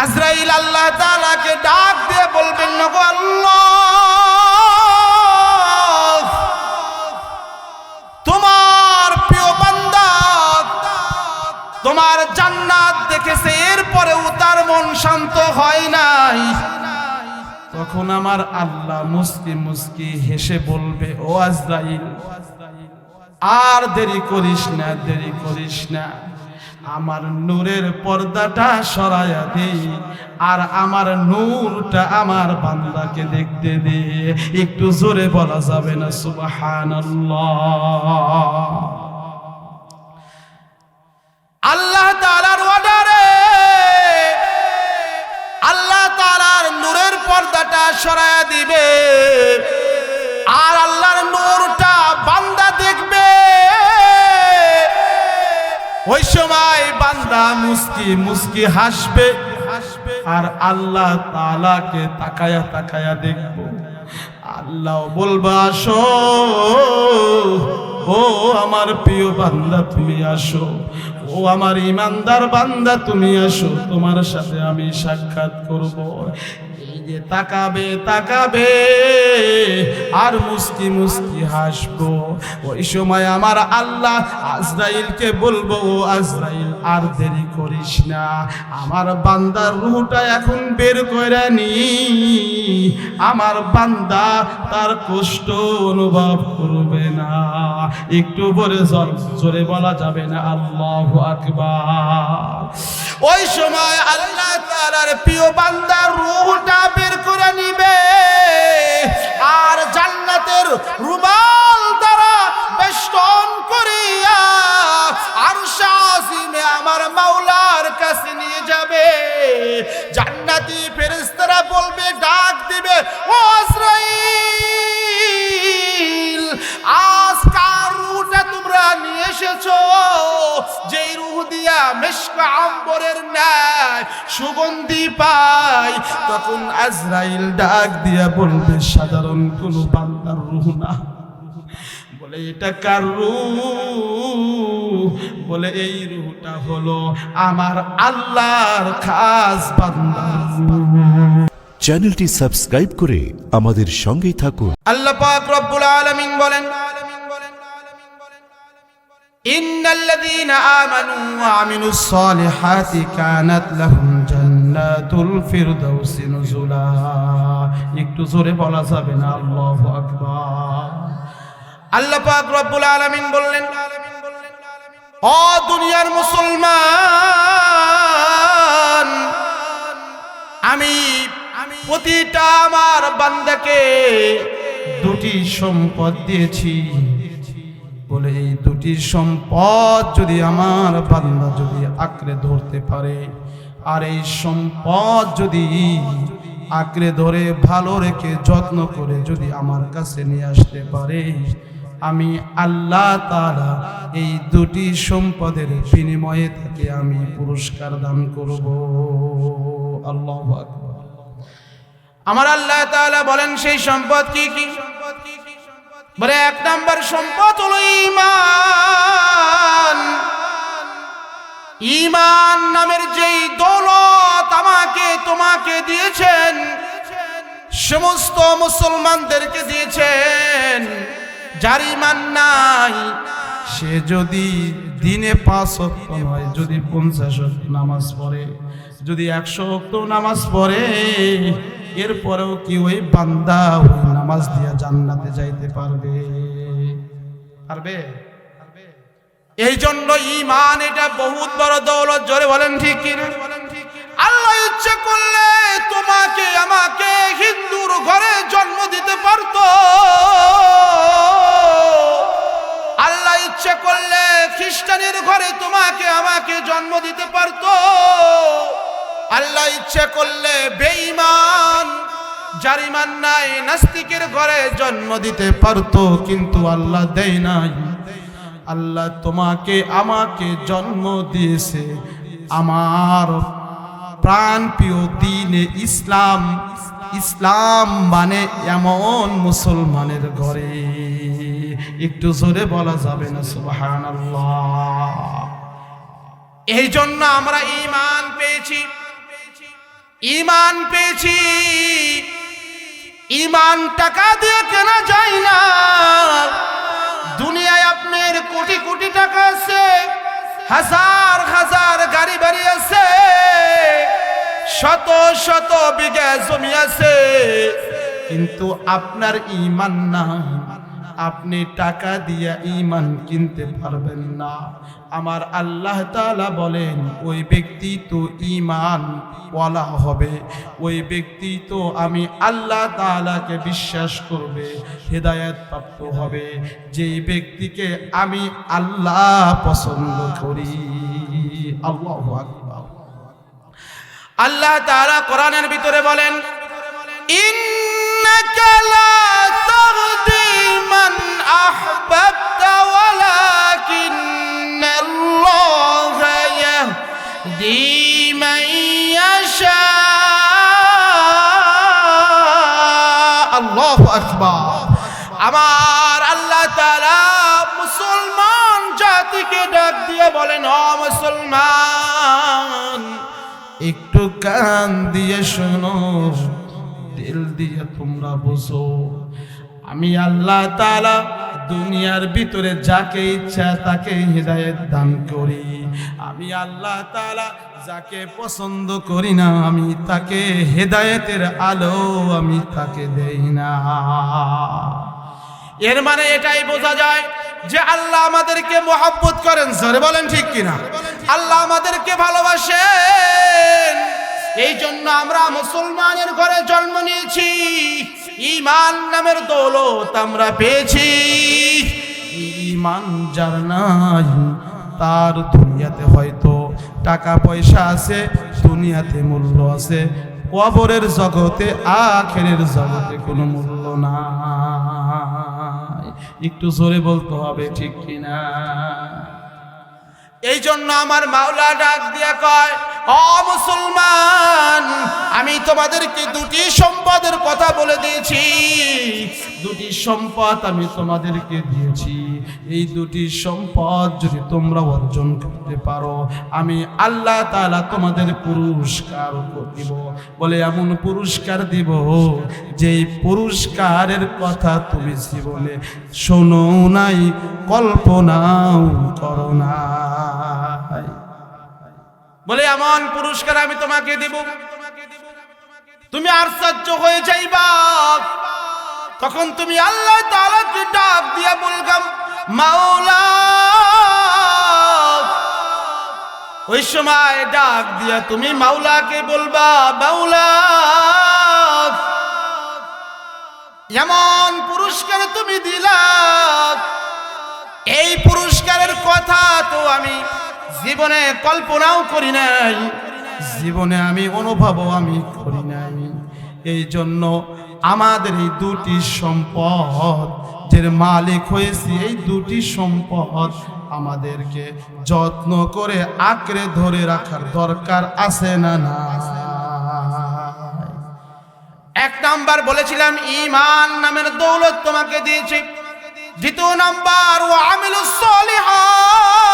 আজরাইল আল্লাহ তাআলাকে ডাক দিয়ে বলবেন, গো আল্লাহ, তোমার প্রিয় বান্দা তোমার জান্নাত দেখেছে, এরপরেও তার মন শান্ত হয় নাই। তখন আমার আল্লাহ মুস্কি মুস্কি হেসে বলবে, ও আজরাইল, আর দেরি করিস না, দেরি করিস না, আমার নূরের পর্দাটা সরাইয়া দে, আর আমার নূরটা আমার বান্দাকে দেখতে দে। একটু জোরে বলা যাবে না সুবহানাল্লাহ? আল্লাহ তাআলার অর্ডারে আল্লাহ তাআলার নূরের পর্দাটা সরাইয়া দিবে, আর আল্লাহর নূরটা বান্দা দেখবে। ওই সময় বান্দা মুস্কি মুস্কি হাসবে, আর আল্লাহ তাআলাকে তাকায়া তাকায়া দেখবো। আল্লাহ বলবা, আসো, ও আমার প্রিয় বান্দা তুমি আসো, ও আমার ইমানদার বান্দা তুমি আসো, তোমার সাথে আমি সাক্ষাৎ করব। এই যে তাকাবে তাকাবে আর মুস্কি মুস্কি হাসবো। ওই সময় আমার আল্লাহ আজরাইলকে বলবো, ও আজরাইল, আর দেরি করিস না, আমার বান্দার রূহটা এখন বের করে নি। আমার বান্দা তার কষ্ট অনুভব করবে না। একটু জোরে বলা যাবে না আল্লাহু আকবার? ওই সময় আল্লাহ তাআলার প্রিয় বান্দার রূহটা বের করে নিবে, আর জান্নাতের রুমাল দ্বারা বেষ্টন করিয়া আরশে আজিমে আমার মাওলার কাছে নিয়ে যাবে। জান্নাতি ফেরেশতারা বলবে, ডাক দিবে, ও আজরাইল, আজ কার রূহটা তোমরা নিয়ে এসেছো? যেই রূহ দিয়া মিশক আম্বরের ন্যায় সুগন্ধি পায়। তখন আজরাইল ডাক দিয়া বলবে, সাধারণ কোন বান্দার রূহ না। বলে, এটা কার রূহ? বলে, এই রূহটা হলো আমার আল্লাহর খাস বান্দার রূহ। চ্যানেলটি সাবস্ক্রাইব করে আমাদের সঙ্গেই থাকুন। আল্লাহ পাক রব্বুল আলামিন বলেন, ইন্নাল্লাযীনা আমানু ওয়া আমিলুস সালিহাতি কানাত লাহুম জান্নাতুল ফিরদাউসি নুজুলা। একটু জোরে বলা যাবে না আল্লাহু আকবার? আল্লাহ পাক রব্বুল আলামিন বললেন, ও দুনিয়ার মুসলমান, আমি প্রতিটা আমার বান্দাকে দুটি সম্পদ দিয়েছি। বলে, এই দুটি সম্পদ যদি আমার বান্দা যদি আঁকড়ে ধরতে পারে, আর এই সম্পদ যদি আঁকড়ে ধরে ভালো রেখে যত্ন করে যদি আমার কাছে নিয়ে আসতে পারে, আমি আল্লাহ তাআলা এই দুটি সম্পদের বিনিময়ে তাকে আমি পুরস্কার দান করব। আল্লাহু আকবার। আমার আল্লাহ তাআলা বলেন, সেই সম্পদ কি কি? বলে, এক নাম্বার সম্পদ হলো ঈমান। ঈমান নামের যেই দৌলত আমাকে তোমাকে দিয়েছেন, সমস্ত মুসলমানদেরকে দিয়েছেন। যার ঈমান নাই, সে যদি দিনে 5 ওয়াক্ত নয়, যদি 50 ওয়াক্ত নামাজ পড়ে, যদি 100 ওয়াক্ত নামাজ পড়ে, এরপরেও কি ওই বান্দা ওই নামাজ দিয়া জান্নাতে যাইতে পারবে? পারবে? এই জন্য ঈমান এটা বহুত বড় দৌলত। জোরে বলেন ঠিক কি না? আল্লাহ ইচ্ছে করলে তোমাকে আমাকে হিন্দুর ঘরে জন্ম দিতে পারত। আল্লাহ ইচ্ছে করলে খ্রিস্টানের ঘরে তোমাকে আমাকে জন্ম দিতে পারত। আল্লাহ ইচ্ছে করলে বেঈমান, যার ঈমান নাই, নাস্তিকের ঘরে জন্ম দিতে পারত, কিন্তু আল্লাহ দেয় নাই। আল্লাহ তোমাকে আমাকে জন্ম দিয়েছে আমার প্রাণ প্রিয় দ্বীনে ইসলাম। ইসলাম মানে এমন মুসলমানের ঘরে। একটু জোরে বলা যাবে না সুবহানাল্লাহ? এই জন্য আমরা ঈমান পেয়েছি। ঈমান পেয়েছি। ঈমান টাকা দিয়ে কেনা যায় না। দুনিয়ায় আপনার কোটি কোটি টাকা আছে, হাজার হাজার গাড়ি বাড়ি আছে, শত শত বিঘা জমি আছে, কিন্তু আপনার ঈমান নাই। আপনি টাকা দিয়ে ঈমান কিনতে পারবেন না। আমার আল্লাহ তাআলা বলেন ওই ব্যক্তি তো ঈমান ওয়ালা হবে, ওই ব্যক্তি তো আমি আল্লাহ তাআলাকে বিশ্বাস করবে, হেদায়েত প্রাপ্ত হবে, যেই ব্যক্তিকে আমি আল্লাহ পছন্দ করি। আল্লাহু আকবার। আল্লাহ তাআলা কোরআনের ভিতরে বলেন, ইন্নাকা লা তাহদি মান আহবাবতা ওয়ালাকিন্নাল্লাহা ইয়াহদি মান ইয়াশা। আল্লাহু আকবার। আমার আল্লাহ তাআলা মুসলমান জাতিকে ডাক দিয়ে বলেন, ও মুসলমান, একটু কান দিয়ে শোনো, দিল দিয়ে তোমরা বুঝো। আমি আল্লাহ তাআলা দুনিয়ার ভিতরে যাকে ইচ্ছা তাকে হিদায়াত দান করি। আমি আল্লাহ তাআলা যাকে পছন্দ করি না, আমি তাকে হেদায়েতের আলো আমি তাকে দেই না। এর মানে এটাই বোঝা যায় যে আল্লাহ আমাদেরকে মহব্বত করেন। জোরে বলেন ঠিক কিনা? আল্লাহ আমাদেরকে ভালোবাসেন। এই জন্য আমরা মুসলমানের ঘরে জন্ম নিয়েছি, ঈমান নামের দৌলত আমরা পেয়েছি। ঈমান যার নাই তার দুনিয়াতে হয়তো টাকা পয়সা আছে, দুনিয়াতে মূল্য আছে, কবরের জগতে আখিরের জগতে কোনো মূল্য নাই। একটু জোরে বলতে হবে ঠিক কিনা? এই জন্য আমার মাওলা ডাক দিয়া কয়, ও মুসলমান, আমি তোমাদেরকে দুটি সম্পদের কথা বলে দিয়েছি। দুটি সম্পদ আমি তোমাদেরকে দিয়েছি। এই দুটি সম্পদ যদি তোমরা অর্জন করতে পারো, আমি আল্লাহ তাআলা তোমাদের পুরস্কার দিব। বলে এমন পুরস্কার দিব যেই পুরস্কারের কথা তুমি জীবনে শোনো নাই, কল্পনাও করো না। বলে এমন পুরস্কার আমি তোমাকে দেব, তুমি আশ্চর্য হয়ে যাইবা। তখন তুমি আল্লাহ তাআলাকে ডাক দিয়া বলগাম, মাওলা। ওই সময় ডাক দিয়া তুমি মাওলাকে বলবা, মাওলা, এমন পুরস্কার তুমি দিলা, এই পুরস্কারের কথা তো আমি জীবনে কল্পনাও করি নাই, জীবনে আমি অনুভবও আমি করি নাই। এই জন্য আমাদের এই দুটি সম্পদ যে মালিক হয়েছি, এই দুটি সম্পদ আমাদেরকে যত্ন করে আঁকড়ে ধরে রাখার দরকার আছে না? না। এক নাম্বার বলেছিলাম ঈমান নামের দৌলত তোমাকে দিয়েছি। দ্বিতীয় নাম্বার ওয়া আমিলুস সলিহাত,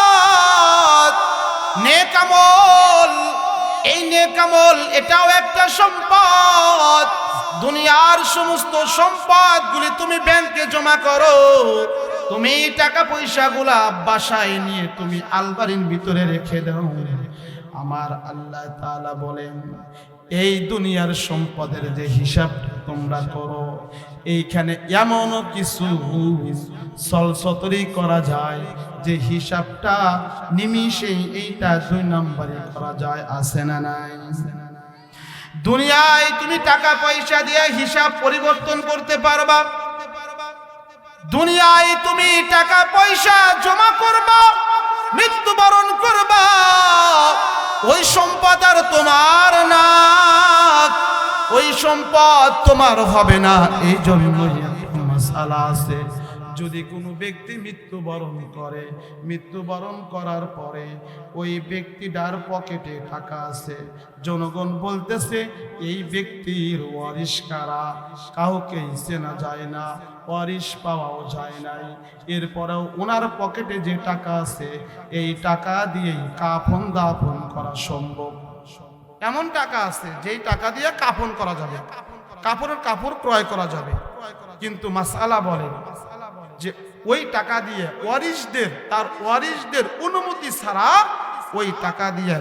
নেক আমল। এই নেক আমল এটাও একটা সম্পদ। দুনিয়ার সমস্ত সম্পদগুলি তুমি ব্যাংকে জমা করো, তুমি টাকা পয়সাগুলা বাসায় নিয়ে তুমি আলমারির ভিতরে রেখে দাও। আমার আল্লাহ তাআলা বলেন, এই দুনিয়ার সম্পদের যে হিসাব তোমরা করো, এইখানে এমনও কিছু সলসতরি করা যায় যে হিসাবটা নিমিষেই এইটা 2 নম্বরে করা যায়, আছে না নাই? দুনিয়ায় তুমি টাকা পয়সা দিয়ে হিসাব পরিবর্তন করতে পারবা, দুনিয়ায় তুমি টাকা পয়সা জমা করবা, মৃত্যুবরণ করবা, ওই সম্পদ আর তোমার না, ওই সম্পদ তোমার হবে না। এই জন্যই একটা মাসালা আছে, যদি কোনো ব্যক্তি মৃত্যুবরণ করে, মৃত্যুবরণ করার পরে ওই ব্যক্তিটার পকেটে টাকা আছে, জনগণ বলতেছে এই ব্যক্তির ওয়ারিশ কারা, কাউকেই চেনা যায় না, ওয়ারিশ পাওয়াও যায় নাই। এরপরেও ওনার পকেটে যে টাকা আছে, এই টাকা দিয়েই কাফন দাফন করা সম্ভব। এমন টাকা আছে যেই টাকা দিয়ে কাফন করা যাবে, কাপড় ক্রয় করা যাবে, কিন্তু মাসআলা বলে যে ওই টাকা দিয়ে তার ওয়ারিসদের অনুমতি ছাড়া ওই টাকা দিয়ে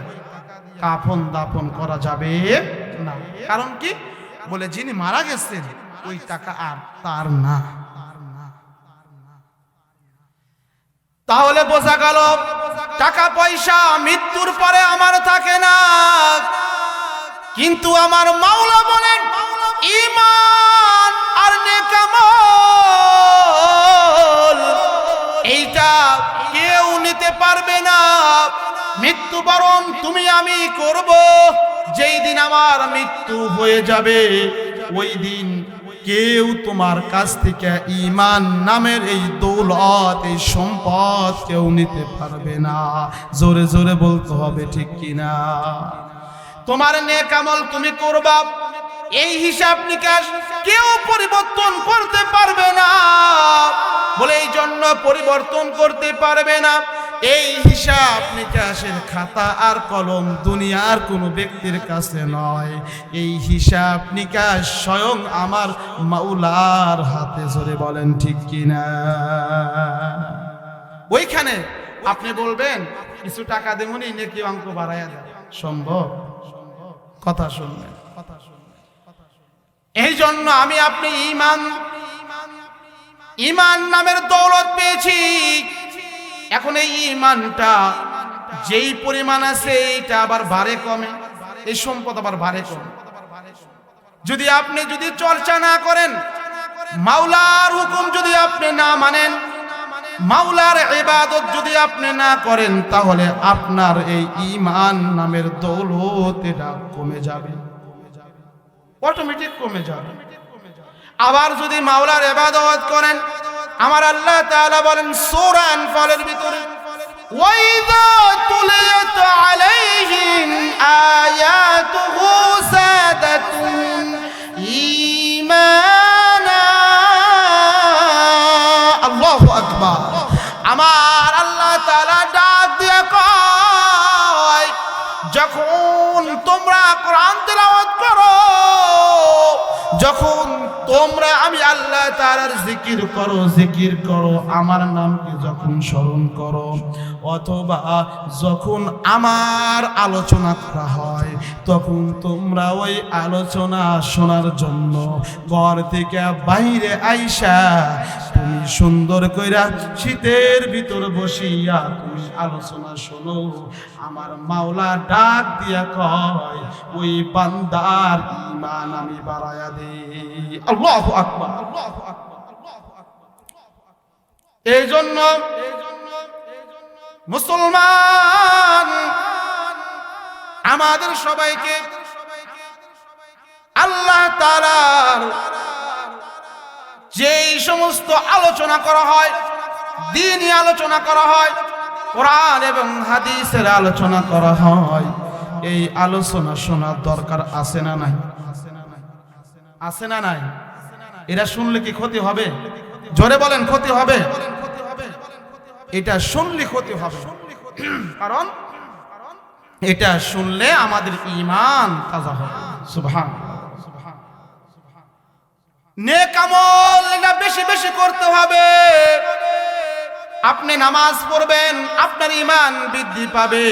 কাফন দাফন করা যাবে না। কারণ কি? বলে যিনি মারা গেছেন ওই টাকা আর তার না। তাহলে বোঝা গেল টাকা পয়সা মৃত্যুর পরে আমার থাকে না, কিন্তু আমার মাওলা বলেন ঈমান আর নেক আমল এইটা কেউ নিতে পারবে না। মৃত্যুবরণ তুমি আমি করব, যেই দিন আমার মৃত্যু হয়ে যাবে ওই দিন কেউ তোমার কাছ থেকে ঈমান নামের এই দৌলত, এই সম্পদ কেউ নিতে পারবে না। জোরে জোরে বলতে হবে ঠিক কিনা? তোমার নেক আমল তুমি করবা, এই হিসাব নিকাশ কেউ পরিবর্তন করতে পারবে না। বলে এই জন্য পরিবর্তন করতে পারবে না। এই হিসাব নিকাশের খাতা আর কলম দুনিয়ার কোনো ব্যক্তির কাছে নয়, এই হিসাব নিকাশ স্বয়ং আমার মাওলার হাতে। জোরে বলেন ঠিক কিনা? ওইখানে আপনি বলবেন কিছু টাকা দেবনি নাকি অঙ্ক বাড়াইয়া দেয়, সম্ভব? কথা শুনবেন। এই জন্য আমি আপনি ঈমান নামের দৌলত পেয়েছি। এখন এই ঈমানটা যেই পরিমাণ আছে এইটা আবার বাড়ে কমে, এই সম্পদ আবার বাড়ে কমে। যদি আপনি চর্চা না করেন, মাওলার হুকুম যদি আপনি না মানেন, মাওলার ইবাদত যদি আপনি না করেন, তাহলে আপনার এই ঈমান নামের দৌলত এটা কমে যাবে, অটোমেটিক কমে যাবে। আবার যদি মাওলার ইবাদত করেন, আমার আল্লাহ তাআলা বলেন সূরা আনফালের ভিতরে, ওয়াইযা তুলিয়াত আলাইহিম আয়াতুহু সাদাতুম ঈমানা। আল্লাহু আকবার। আমার আল্লাহ তাআলা ডাক দিয়ে কয়, যখন তোমরা কোরআন তেলাওয়াত করো, যখন তোমরা আমি আল্লাহ তাআলার জিকির করো, আমার নামকে যখন স্মরণ করো, অথবা যখন আমার আলোচনা করা হয়, তখন তোমরা ওই আলোচনা শোনার জন্য ঘর থেকে বাইরে আইসা তুমি সুন্দর কইরা শীতের ভিতর বসিয়া তুমি আলোচনা শোনো। আমার মাওলা ডাক দিয়া কয়, ওই বান্দার ঈমান আমি বাড়ায়া দেই। আল্লাহু আকবার। এই জন্য মুসলমান আমাদের সবাইকে আল্লাহ তাআলার যেই সমস্ত আলোচনা করা হয়, দ্বীনি আলোচনা করা হয়, কোরআন এবং হাদিসের আলোচনা করা হয়, এই আলোচনা শোনার দরকার আছে না নাই? আছে না নাই? এরা শুনলে কি ক্ষতি হবে? জোরে বলেন, ক্ষতি হবে? এটা শুনলে ক্ষতি হবে, কারণ এটা শুনলে আমাদের ঈমান তাজা হবে। সুবহানাল্লাহ। নেক আমল এটা বেশি বেশি করতে হবে। আপনি নামাজ পড়বেন, আপনার ঈমান বৃদ্ধি পাবে,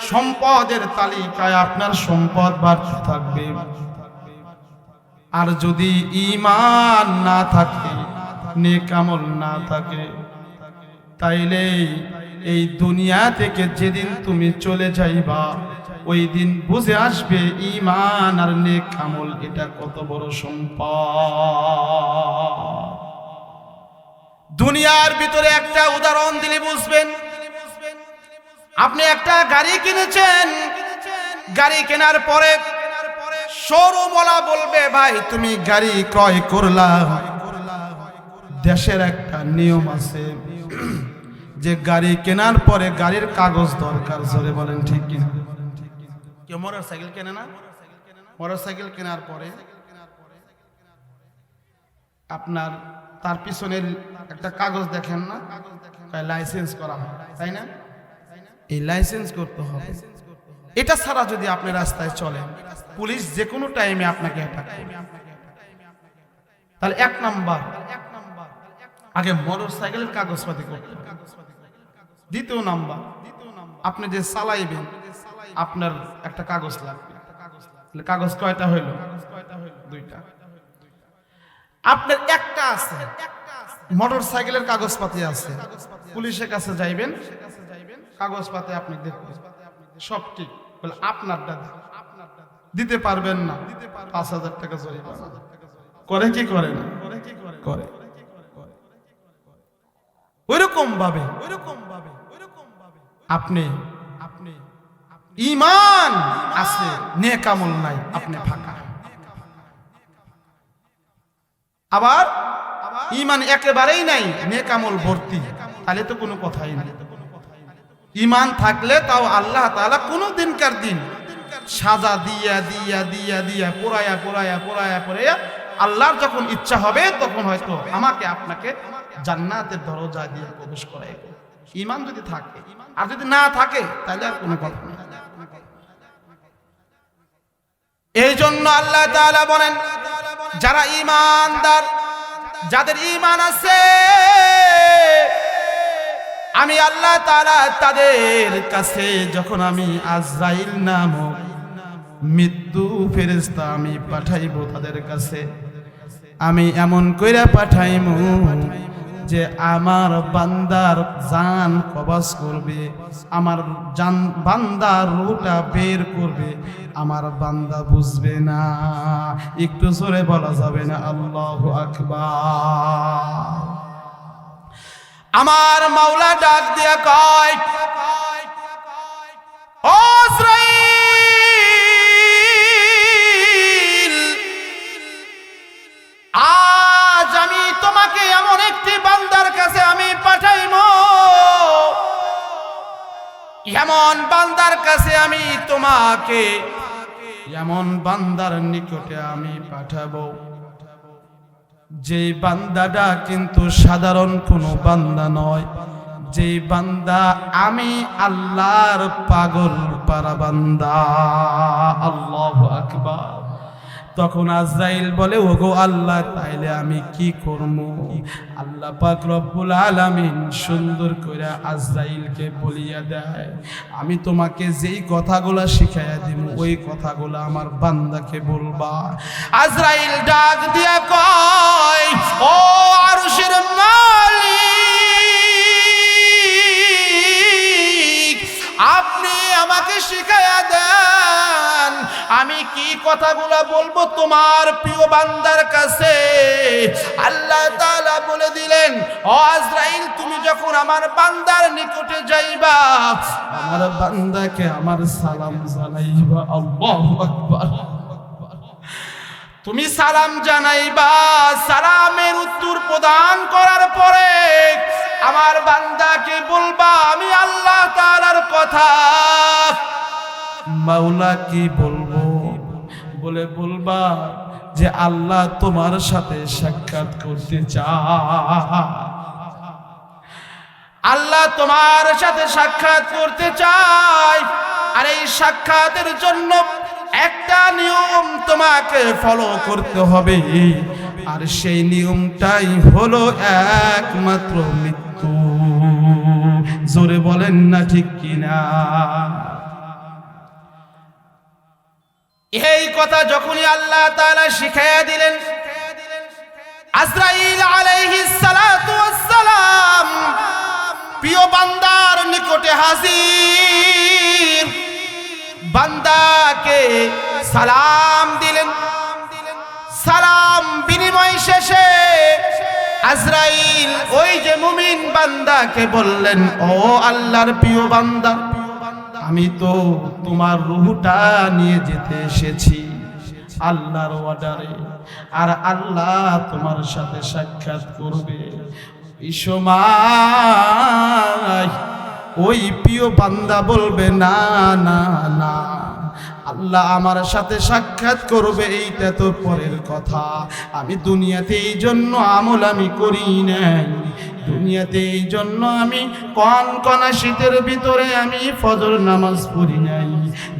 সম্পদের তালিকায় আপনার সম্পদ বাড়তে থাকবে। আর যদি ঈমান না থাকে, নেক আমল না থাকে, তাইলে এই দুনিয়া থেকে যেদিন তুমি চলে যাইবা, ওই দিন বুঝে আসবে ঈমান আর নেক আমল এটা কত বড় সম্পদ। দুনিয়ার ভিতরে একটা উদাহরণ দিলে বুঝবেন। আপনি একটা গাড়ি কিনেছেন, গাড়ি কেনার পরে শোরুমওয়ালা বলবে, ভাই তুমি গাড়ি ক্রয় করলা, দেশের একটা নিয়ম আছে যে গাড়ি কেনার পরে গাড়ির কাগজ দরকার। জোরে বলেন ঠিক কিনা? কেউ মোটরসাইকেল কেনে না? মোটরসাইকেল কেনার পরে আপনার তার পিছনের একটা কাগজ দেখেন না, লাইসেন্স করা হয়, তাই না? এই লাইসেন্স করতে হবে। এটা ছাড়া যদি আপনি রাস্তায় চলেন, পুলিশ যে কোনো টাইমে আপনাকে অ্যাটাক করবে। তাহলে 1 নাম্বার, আগে মোটরসাইকেলের কাগজপাতি করতে হবে। 2 নাম্বার, আপনি যে চালাইবেন আপনার একটা কাগজ লাগবে। তাহলে কাগজ কয়টা হইল? 2টা। আপনার একটা আছে, মোটরসাইকেলের কাগজপাতি আছে, পুলিশের কাছে যাইবেন, কাগজপাতি আপনি দেখবেন সব ঠিক, বলে আপনারটা দিতে পারবেন না, 5,000 টাকা জরিমানা। করে কি করে না? করে। ওইরকম ভাবে আপনি ঈমান আছে, নেক আমল নাই, আপনি ফাঁকা। আবার ঈমান একেবারেই নাই, নেক আমল ভর্তি, তাহলে তো কোনো কথাই নাই। ঈমান থাকলে তাও আল্লাহ তাআলা কোনো দিনকার দিন সাজা দিয়া দিয়া দিয়া দিয়া পোড়ায়া আল্লাহর যখন ইচ্ছা হবে তখন হয়তো আমাকে আপনাকে জান্নাতের দরজা দিয়ে প্রবেশ করাইবে, ঈমান যদি থাকে। আর যদি না থাকে তাহলে আর কোনো কথা নেই। এই জন্য আল্লাহ তাআলা বলেন, যারা ঈমানদার, যাদের ঈমান আছে, আমি আল্লাহ তাআলা তাদের কাছে যখন আমি আজরাইল নামক মৃত্যু ফেরেশতা আমি পাঠাইব তাদের কাছে, আমি এমন কইরা পাঠাইমু যে আমার বান্দার জান কবজ করবে, আমার জান বান্দার রূহটা বের করবে, আমার বান্দা বুঝবে না। একটু জোরে বলা যাবে না আল্লাহু আকবার? আমার মাওলা ডাক দিয়া কয়, ও ইসরাঈল, আজ আমি তোমাকে এমন একটি বান্দার কাছে আমি পাঠাইবো, এমন বান্দার কাছে আমি তোমাকে, এমন বান্দার নিকটে আমি পাঠাবো যে বান্দাটা কিন্তু সাধারণ কোনো বান্দা নয়, যে বান্দা আমি আল্লাহর পাগল পারা বান্দা। আল্লাহু আকবার। তখন আজরাইল বলে, ওগো আল্লাহ, তাইলে আমি কি করব? আল্লাহ পাক রব্বুল আলামিন সুন্দর করে আজরাইলকে বলিয়া দেয়, আমি তোমাকে যেই কথাগুলো শিখাইয়া দিব ওই কথাগুলো আমার বান্দাকে বলবা। আজরাইল ডাক দিয়া কয়, ও আরশের মালিক, আপনি আমাকে শিখাইয়া দেন আমি কি কথাগুলো বলবো তোমার প্রিয় বান্দার কাছে। আল্লাহ তাআলা বলে দিলেন, ও আজরাইল, তুমি যখন আমার বান্দার নিকটে যাইবা, আমার বান্দাকে আমার সালাম জানাইবা। আল্লাহু আকবার। তুমি সালাম জানাইবা, সালামের উত্তর প্রদান করার পরে আমার বান্দাকে বলবা আমি আল্লাহ তাআলার কথা। মাওলা কি বলবো? বলে বলবা যে আল্লাহ তোমার সাথে সাক্ষাৎ করতে চায়, আল্লাহ তোমার সাথে সাক্ষাৎ করতে চায়। আর এই সাক্ষাতের জন্য একটা নিয়ম তোমাকে ফলো করতে হবে, আর সেই নিয়মটাই হলো একমাত্র মৃত্যু। জোরে বলেন না ঠিক কিনা? এই কথা যখনই আল্লাহ তাআলা শিখাইয়া দিলেন, আজরাইল আলাইহিস সালাতু ওয়াস সালাম প্রিয় বান্দার নিকটে হাজির। বান্দাকে সালাম দিলেন। সালাম বিনিময় শেষে আজরাইল ওই যে মুমিন বান্দাকে বললেন, ও আল্লাহর প্রিয় বান্দা, আমি তো তোমার রূহটা নিয়ে যেতে এসেছি আল্লাহর অর্ডারে, আর আল্লাহ তোমার সাথে সাক্ষাৎ করবে। এই সময় ওই প্রিয় বান্দা বলবে, না না না, আল্লাহ আমার সাথে সাক্ষাৎ করবে এইটা তো পরের কথা। আমি দুনিয়াতে এই জন্য আমল আমি করি নাই, দুনিয়াতে এই জন্য আমি কনকনা শীতের ভিতরে আমি ফজর নামাজ পড়ি নাই,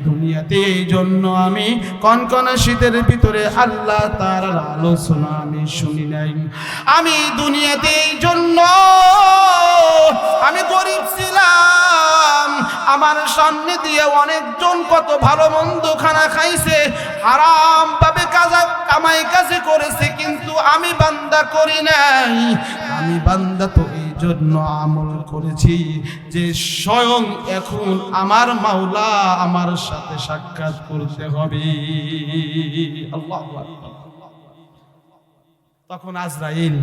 দুনিয়াতে এই জন্য আমি কনকনা শীতের ভিতরে আল্লাহ তাআলার আলোচনা আমি শুনি নাই। আমি দুনিয়াতে এই জন্য আমি গরিব ছিলাম, আমার সামনে দিয়ে অনেকজন কত ভালো মন্দ খানা খাইছে, হারাম ভাবে কামাই কাজে করেছে, কিন্তু আমি বান্দা করি নাই। আমি বান্দা তো এই জন্য আমল করেছি যে স্বয়ং এখন আমার মাওলা আমার সাথে সাক্ষাৎ করতে হবে। আল্লাহু আকবার। তখন আজরাইল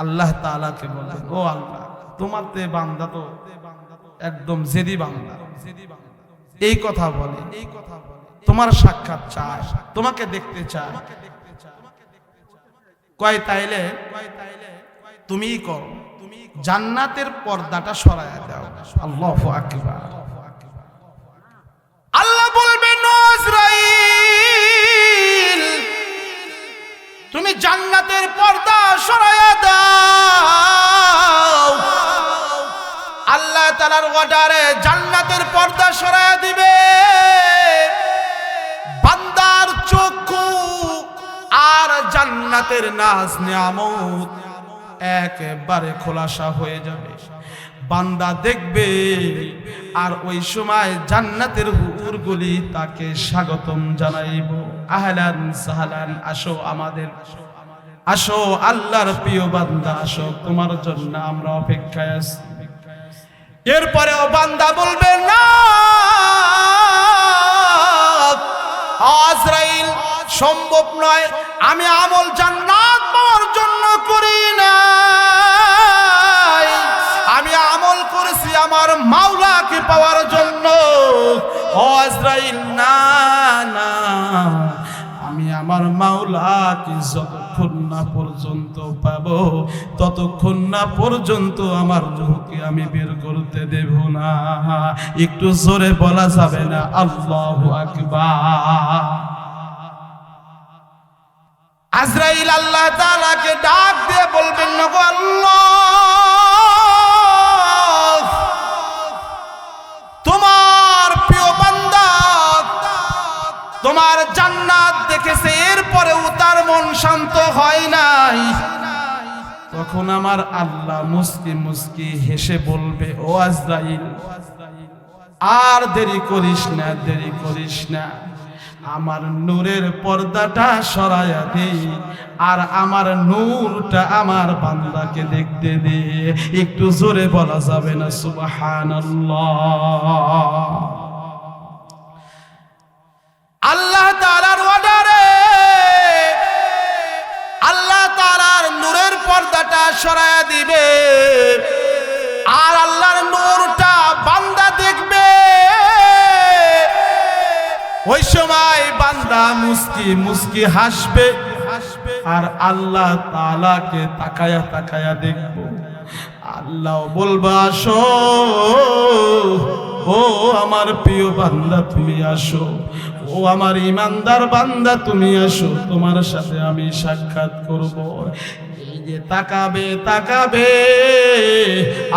আল্লাহ তাআলাকে বলে, ও আল্লাহ, তোমার তে বান্দা তো একদম জেদি বান্দা, এই কথা বলে, তোমার সাক্ষাৎ চায়, তোমাকে দেখতে চায়। কয় তাইলে তুমিই করো, জান্নাতের পর্দাটা সরায়া দাও। আল্লাহু আকবার। আল্লাহ বলবেন, আজরাইল তুমি জান্নাতের পর্দা সরায়া দাও। আল্লাহ তাআলার অর্ডারে জান্নাতের পর্দা সরায়া দিবে। বান্দার চক্ষু আর জান্নাতের নাজ নিয়ামত একেবারে খোলাসা হয়ে যাবে, বান্দা দেখবে। আর ওই সময় জান্নাতের হুরগুলি তাকে স্বাগতম জানাইব, আহলান সাহলান, আসো আমাদের, আসো আল্লাহর প্রিয় বান্দা, আসো, তোমার জন্য আমরা অপেক্ষায় আছি। এরপরেও বান্দা বলবে, না আজরাইল, সম্ভব নয়, আমি আমল জান্নাত পাওয়ার জন্য করি না, আমি আমল করেছি আমার মাওলাকে পাওয়ার জন্য। ও আজরাইল, না না, আমি আমার মাওলাকে যতক্ষণ না পর্যন্ত পাবো ততক্ষণ না পর্যন্ত আমার রূহকে আমি বের করতে দেব না। একটু জোরে বলা যাবে না আল্লাহু আকবার। আজরাইল আল্লাহ তাআলাকে ডাক দিয়ে বলবেন, গো আল্লাহ, তোমার প্রিয় বান্দা তোমার জান্নাত দেখেছে, এরপরেও তার মন শান্ত হয় নাই। তখন আমার আল্লাহ মুস্কি মুস্কি হেসে বলবে, ও আজরাইল, আর দেরি করিস না, দেরি করিস না, আমার নূরের পর্দাটা সরায়া দে, আর আমার নূরটা আমার বান্দাকে দেখতে দে। একটু জোরে বলা যাবে না সুবহানাল্লাহ। আল্লাহ তাআলার অর্ডারে আল্লাহ তাআলার নূরের পর্দাটা সরায়া দিবে, আর আল্লাহর নূরটা বান্দা দেখবে। ওই সময় বান্দা মুস্কি মুস্কি হাসবে, আর আল্লাহ তাআলাকে তাকায়া তাকায়া দেখব। আল্লাহ বলবা, আসো, ও আমার প্রিয় বান্দা তুমি আসো, ও আমার ইমানদার বান্দা তুমি আসো, তোমার সাথে আমি সাক্ষাৎ করব। এই যে তাকাবে তাকাবে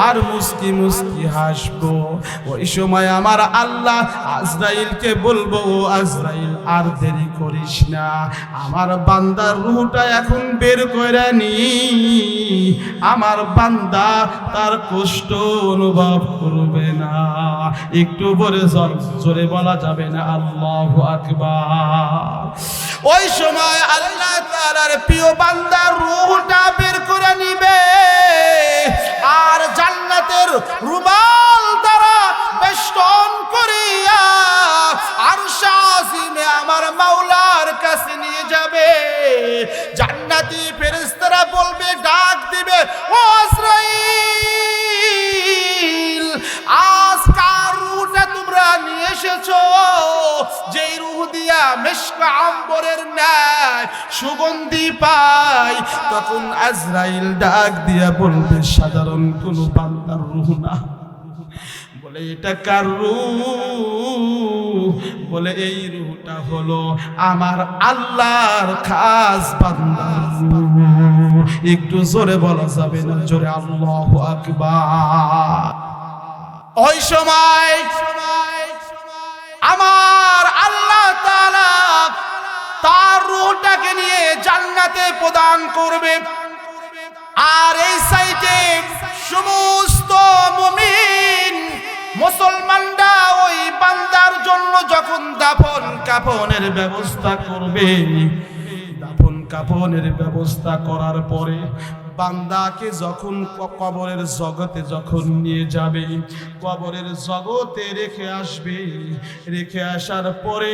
আর মুস্কি মুস্কি হাসবো। ওই সময় আমার আল্লাহ আজরাইলকে বলবো, ও আজরাইল, আর দেরি করিস না, আমার বান্দার রূহটা এখন বের করে নি, আমার বান্দা তার কষ্ট অনুভব করবে না। একটু বলে জোরে বলা যাবে না আল্লাহু আকবার। ওই সময় আল্লাহ তাআলার প্রিয় বান্দার রূহটা বের করে নিবে, আর জান্নাতের রুমাল দ্বারা বেষ্টন করিয়া আরশে আজিমে আমার মাওলার কাছে নিয়ে যাবে। জান্নাতি ফেরেশতারা বলবে, ডাক দিবে, ও আজরাইল, আজ কার রূহটা তোমরা নিয়ে এসেছো, যেই রূহ দিয়া মিশক আম্বরের ন্যায় সুগন্ধি পায়। তখন আজরাইল ডাক দিয়া বলবে, সাধারণ কোন বান্দার রূহ না। বলে, এটা কার রূহ? বলে, এই রূহটা হলো আমার আল্লাহর খাস বান্দার রূহ। একটু জোরে বলা যাবে না, জোরে আল্লাহু আকবার। ওই সময় আমার আল্লাহ তাআলা তার রূহটাকে নিয়ে জান্নাতে প্রদান করবে। আর এই সাইডে সমস্ত মুমিন মুসলমানরা ওই বান্দার জন্য যখন দাফন কাফনের ব্যবস্থা করবে, দাফন কাফনের ব্যবস্থা করার পরে বান্দাকে যখন কবরের জগতে যখন নিয়ে যাবে, কবরের জগতে রেখে আসবে, রেখে আসার পরে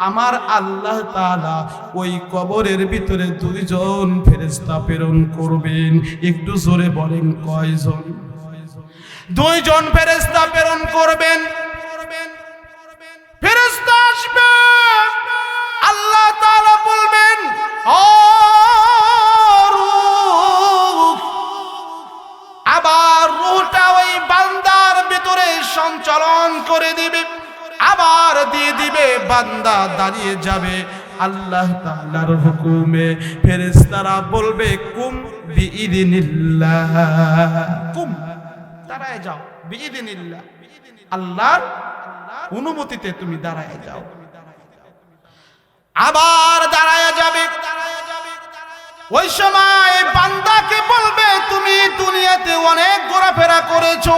আমার আল্লাহ তাআলা ওই কবরের ভিতরে দুইজন ফেরেশতা প্রেরণ করবেন। একটু জোরে বলেন কয়জন? দুইজন ফেরেশতা প্রেরণ করবেন। ফেরেশতা আসবে, আল্লাহ তাআলা বলবেন ও রূহ, আবার রূহটা ওই বান্দার ভিতরে সঞ্চালন করে দিবে, আবার দিয়ে দিবে, বান্দা দাঁড়িয়ে যাবে আল্লাহ তাআলার হুকুমে। ফেরেশতারা বলবে কুম বিইذনিল্লাহ, কুম দাঁড়ায় যাও, বিইذনিল্লাহ, আল্লাহর অনুমতিতে তুমি দাঁড়ায় যাও। আবার দাঁড়ায় যাবে। ওই সময় বান্দাকে বলবে তুমি দুনিয়াতে অনেক ঘোরাফেরা করেছো,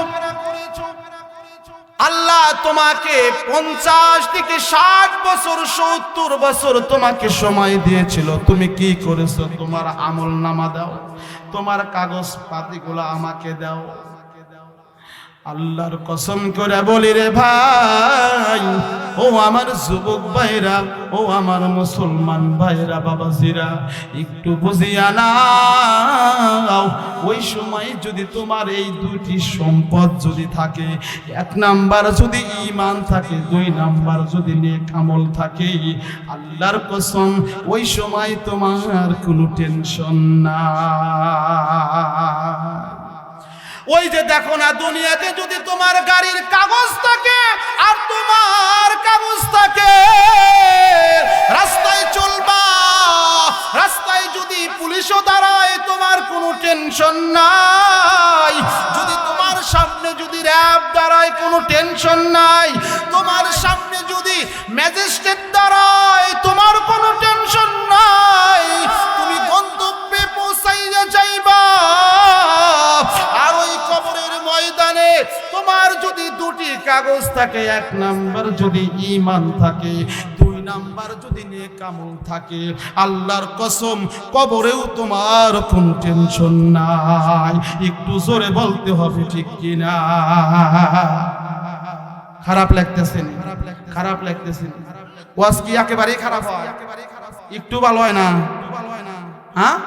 আল্লাহ তোমাকে 50 থেকে 60 বছর 70 বছর তোমাকে সময় দিয়েছিল, তুমি কি করেছো? তোমার আমলনামা দাও, তোমার কাগজ পাতিগুলো আমাকে দাও। আল্লাহর কসম করে বলি রে ভাই, ও আমার যুবক ভাইরা, ও আমার মুসলমান ভাইরা, বাবাজিরা, একটু বুঝিয়া নাও। ওই সময় যদি তোমার এই দুটি সম্পদ যদি থাকে, 1 নাম্বার যদি ঈমান থাকে, 2 নাম্বার যদি নেক আমল থাকে, আল্লাহর কসম ওই সময় তোমার কোনো টেনশন না। ওই যে দেখো না, দুনিয়াতে যদি তোমার গাড়ির কাগজ থাকে আর তোমার কাগজ থাকে, রাস্তায় চলবা, রাস্তায় যদি পুলিশও দাঁড়ায় তোমার কোনো টেনশন নাই। যদি তোমার সামনে যদি র্যাব দাঁড়ায় কোনো টেনশন নাই। তোমার সামনে যদি ম্যাজিস্ট্রেট দাঁড়ায় তোমার কোনো টেনশন নাই। তুমি গন্তব্যে পৌঁছাইয়া যাইবা। আর ওই কবরের ময়দানে তোমার যদি 2টি কাগজ থাকে, 1 নাম্বার যদি ঈমান থাকে, 2 নাম্বার যদি নেক আমল থাকে, আল্লাহর কসম কবরেও তোমার কোনো টেনশন নাই। একটু জোরে বলতে হবে ঠিক কিনা? খারাপ লাগতেছে না? খারাপ লাগতেছে না? ওয়াজ কি একেবারেই খারাপ হয়? একটু ভালো হয় না? হ্যাঁ,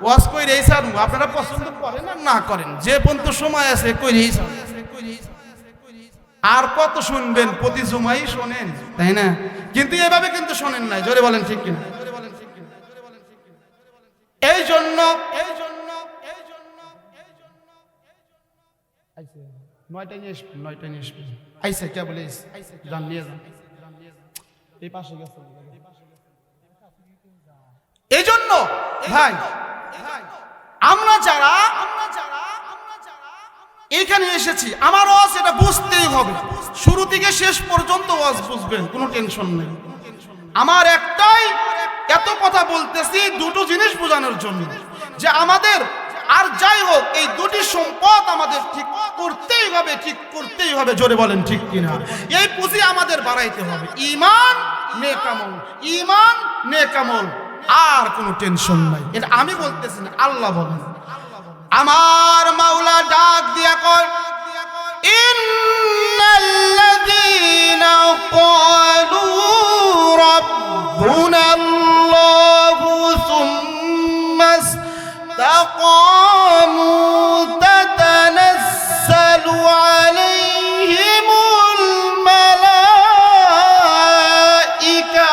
ওয়াজ কইরেই ছাড়ু, আপনারা পছন্দ করেন আর না করেন, যে পর্যন্ত সময় আছে কইরেই ছাড়ু। আর কত শুনবেন? প্রতি জুমাই শোনেন, তাই না? কিন্তু এভাবে কিন্তু শোনেন নাই। জোরে বলেন ঠিক কিনা? এই জন্য 9টায় নিয়ে আসবেন, 9টায় নিয়ে আসবেন। আইসা কে বলে যান, নিয়ে যান, এই পাশে গেছে। এই জন্য ভাই, আমরা যারা এখানে এসেছি, আমার ওয়াজ এটা বুঝতেই হবে, শুরু থেকে শেষ পর্যন্ত ওয়াজ বুঝবেন, কোনো টেনশন নেই। আমার একটাই এত কথা বলতেছি 2টো জিনিস বোঝানোর জন্য, যে আমাদের আর যাই হোক এই 2টি সম্পদ আমাদের ঠিক করতেই হবে, ঠিক করতেই হবে। জোরে বলেন ঠিক কিনা? এই পুঁজি আমাদের বাড়াইতে হবে। ঈমান নেক আমল, ঈমান নেক আমল, আর কোনো টেনশন নাই। এটা আমি বলতেছি না, আল্লাহ বলেন। আমার মাওলা ডাক দিয়া কয়, ইন্নাল্লাযীনা ক্বালু রাব্বুনা আল্লাহু সুম্মা ইসতাকামু তাতানাজ্জালু আলাইহিমুল মালাইকা,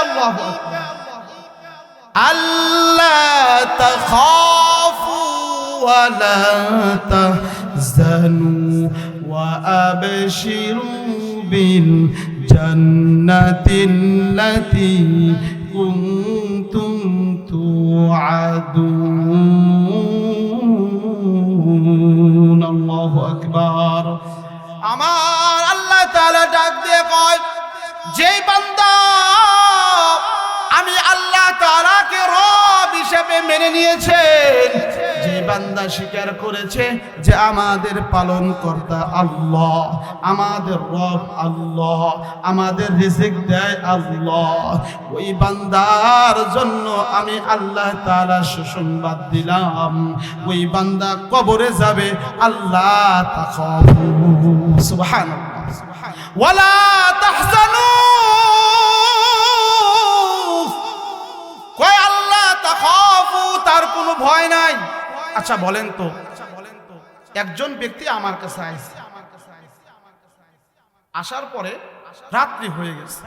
আল্লাহু আকবার, আল্লা তাখাফু ওয়া লা তাহজানু ওয়া আবশিরু বিল জান্নাতিল্লাতী কুনতুম তুআদুন। আল্লাহু আকবার। আমার আল্লাহ তাআলা ডাক দিয়ে কয়, যে মেনে নিয়েছেন, যে বান্দা স্বীকার করেছে যে আমাদের পালন কর্তা আল্লাহ, আমাদের রব আল্লাহ, আমাদের রিজিক দেয় আল্লাহ, ওই বান্দার জন্য আমি আল্লাহ তাআলা সুসংবাদ দিলাম, ওই বান্দা কবরে যাবে আল্লাহ তাখাফু, সুবহানাল্লাহ, ওয়ালা তাহজানু, কয় আল্লাহ তাখাফু, তার কোনো ভয় নাই। আচ্ছা বলেন তো, একজন ব্যক্তি আমার কাছে আসছে, আসার পরে রাত্রি হয়ে গেছে,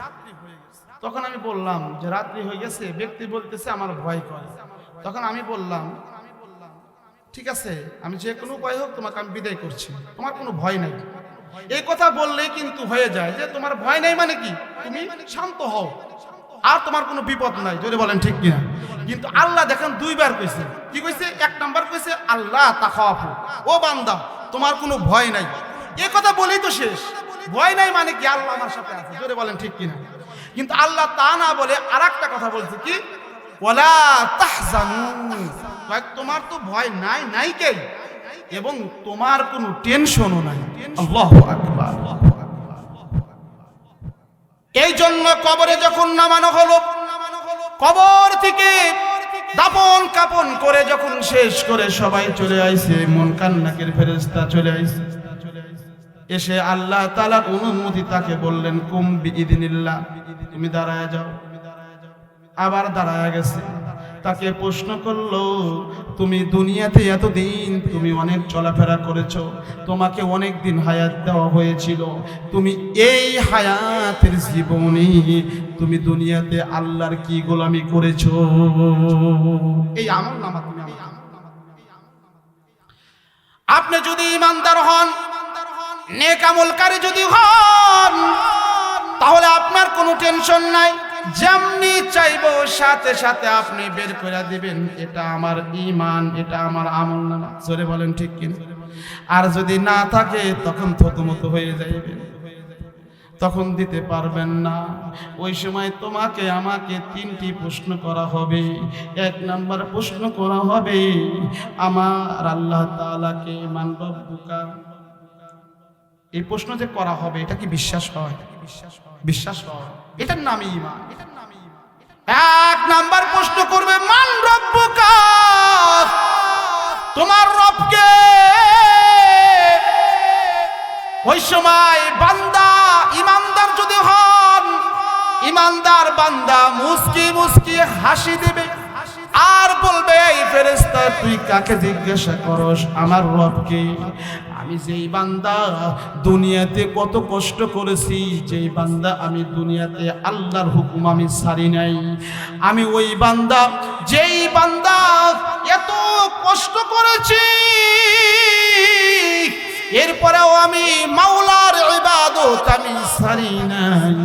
তখন আমি বললাম যে রাত্রি হয়ে গেছে, ব্যক্তি বলতেছে আমার ভয় করে। তখন আমি বললাম ঠিক আছে, আমি যে কোনো উপায় হোক তোমাকে আমি বিদায় করছি, তোমার কোনো ভয় নাই। এই কথা বললেই কিন্তু হয়ে যায় যে তোমার ভয় নাই মানে কি, তুমি শান্ত হও আর তোমার কোনো বিপদ নাই, যদি বলেন ঠিক কিনা। কিন্তু আল্লাহ দেখেন দুইবার কইছে, কি কইছে? এক নাম্বার কইছে আল্লাহ তাখাফু, ও বান্দা তোমার কোনো ভয় নাই। এই কথা বলেই তো শেষ। ভয় নাই মানে কি, আল্লাহ আমার সাথে আছে, যদি বলেন ঠিক কিনা। কিন্তু আল্লাহ তা না বলে আরেকটা কথা বলছে, কি? ওয়ালা তাহজানু, তোমার তো ভয় নাই, নাই কে, এবং তোমার কোনো টেনশনও নাই। আল্লাহু আকবার। এই জন্য কবরে যখন নামানো হলো, কবর থেকে দাফন কাপন করে যখন শেষ করে সবাই চলে আইছে, মুনকার নাকির ফেরেশতা চলে আইছে, এসে আল্লাহ তাআলার অনুমতি তাকে বললেন কুম বিইذনিল্লাহ, তুমি দাঁড়ায় যাও। আবার দাঁড়ায় গেছে, তাকে প্রশ্ন করলো তুমি দুনিয়াতে এতদিন তুমি অনেক চলাফেরা করেছো, তোমাকে অনেক দিন হায়াত দেওয়া হয়েছিল, তুমি এই হায়াতের জীবনে তুমি দুনিয়াতে আল্লাহর কি গোলামি করেছো? এই আমলনামা তুমি আপনি যদি ঈমানদার হন, নেক আমলকারী যদি হন, তাহলে আপনার কোনো টেনশন নাই, যেমনি চাইবো সাথে সাথে আপনি বের করে দিবেন, এটা আমার ঈমান, এটা আমার আমলনামা, জোরে বলেন ঠিক কিনা। আর যদি না থাকে তখন থতমত হয়ে যাইবেন, তখন দিতে পারবেন না। ওই সময় তোমাকে আমাকে তিনটি প্রশ্ন করা হবে। এক নাম্বার প্রশ্ন করা হবে আমার আল্লাহ তাআলাকে, মান রব্বুকা। এই প্রশ্ন যে করা হবে এটা কি বিশ্বাস হয়? বিশ্বাস হয়, এটার নামই ঈমান। এক নাম্বার প্রশ্ন করবে মান রব্বুকা, তোমার রবকে। ওই সময় বান্দা ঈমানদার যদি হন, ঈমানদার বান্দা মুস্কি মুস্কি হাসি দেবে আর বলবে এই ফেরেশতা তুই কাকে জিজ্ঞাসা করস? আমার রবকে। আমি যেই বান্দা দুনিয়াতে কত কষ্ট করেছি, যেই বান্দা আমি দুনিয়াতে আল্লাহর হুকুম আমি ছাড়ি নাই, আমি ওই বান্দা, যেই বান্দা এত কষ্ট করেছি, এরপরেও আমি মাওলার ইবাদত আমি ছাড়ি নাই।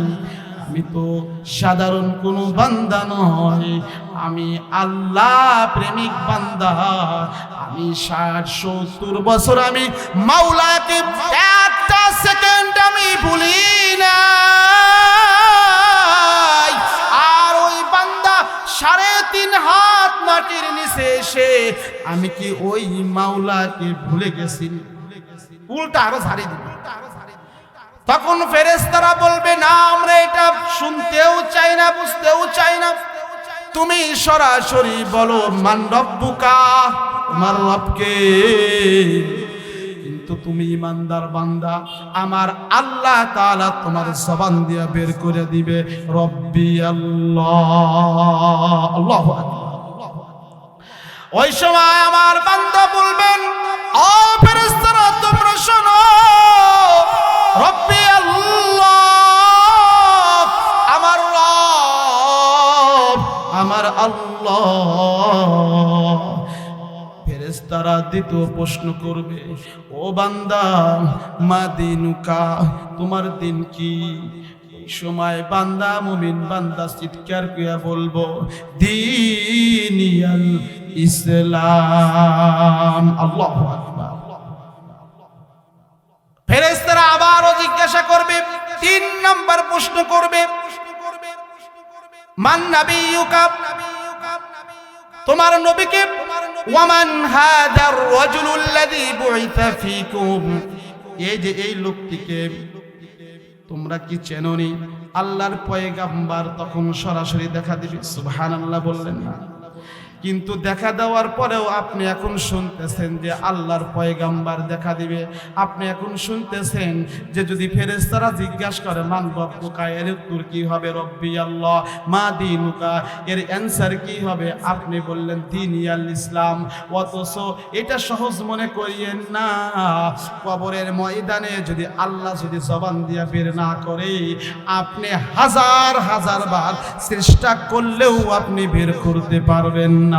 আমি তো সাধারণ কোনো বান্দা নয়, আমি আল্লাহ প্রেমিক বান্দা। আমি 60-70 বছর আমি মাওলাকে একটা সেকেন্ড আমি ভুলি না। আর ওই বান্দা 3.5 হাত মাটির নিচে এসে আমি কি ওই মাওলাকে ভুলে গেছি? উল্টা আরো ঝাড়ি দিবে। তখন ফেরেশতারা বলবে না, আমরা এটা শুনতেও চাই না, বুঝতেও চাই না, তুমি সরাসরি বলো মান রব্বুকা, তোমার রবকে। কিন্তু তুমি ঈমানদার বান্দা, আমার আল্লাহ তাআলা তোমার জবান দিয়ে বের করে দিবে রব্বি আল্লাহ। আল্লাহু আকবার। ওই সময় আমার বান্দা বলবেন ও ফেরেশতারা তোমরা শোনো, রব্বি আল্লাহ, আমার রব, আমার আল্লাহ। ফেরেশতারা দ্বিতীয় প্রশ্ন করবে ও বান্দা মা দিনুকা, তোমার দিন কি? সময় বান্দা, মুমিন বান্দা চিৎকার করে বলবো দীনিয়াল ইসলাম। আল্লাহু আকবার। ফেরেশতারা আবারও জিজ্ঞাসা করবে, 3 নাম্বার প্রশ্ন করবে মান নাবিয়ুকা, তোমার নবীকে ওয়ামান হাদার রাজুলুল্লাযী বুইসা ফীকুম, এই যে এই লোকটিকে তোমরা কি চেননি? আল্লাহর পয়গাম্বার তখন সরাসরি দেখা দিবে, সুবহানাল্লাহ বললেন না? কিন্তু দেখা দেওয়ার পরেও আপনি এখন শুনতেছেন যে আল্লাহর পয়গাম্বার দেখা দিবে। আপনি এখন শুনতেছেন যে যদি ফেরেশতারা জিজ্ঞাসা করে মান রব্বুকা, এর উত্তর কি হবে? রব্বি আল্লাহ। মা দীনুকা, এর অ্যান্সার কি হবে? আপনি বললেন দীনি আল ইসলাম। অথচ এটা সহজ মনে করিয়েন না। কবরের ময়দানে যদি আল্লাহ যদি জবান দিয়া বের না করে, আপনি হাজার হাজার বার চেষ্টা করলেও আপনি বের করতে পারবেন না।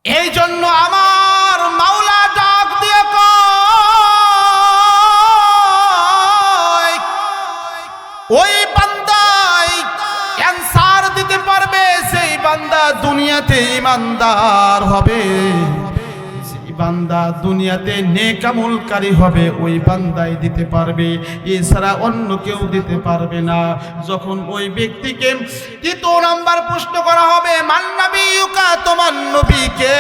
এই জন্য আমার মাওলা ডাক দিয়ে কয়, ওই বান্দাই অ্যানসার দিতে পারবে সেই বান্দা দুনিয়াতে ঈমানদার হবে, বান্দা দুনিয়াতে নেক আমলকারী হবে, ওই বান্দাই দিতে পারবে, এছাড়া অন্য কেউ দিতে পারবে না। যখন ওই ব্যক্তিকে 3 নাম্বার প্রশ্ন করা হবে মান নবিয়ুকা, তোমার নবী কে,